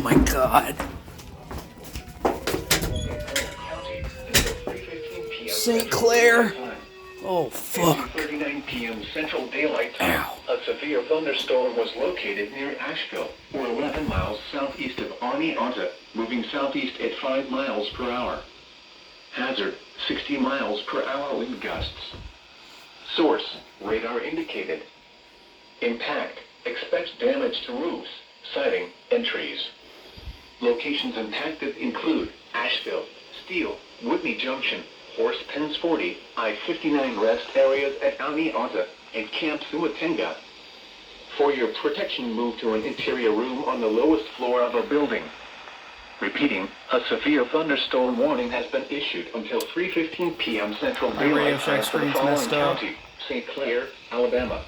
my god. St. Clair. Oh, fuck. 2:39 p.m. Central Daylight Time. Ow. A severe thunderstorm was located near Asheville, or 11 miles southeast of Oneonta, moving southeast at 5 miles per hour. Hazard, 60 miles per hour wind gusts. Source, radar indicated. Impact, expect damage to roofs, siding, and trees. Locations impacted include Asheville, Steele, Whitney Junction, Horse Pens 40, I-59 rest areas at Oneonta, and Camp Sumatenga. For your protection, move to an interior room on the lowest floor of a building. Repeating, a severe thunderstorm warning has been issued until 3:15 p.m. Central My Radio Daylight Shack Time for the screen's following messed up. county: St. Clair, Alabama,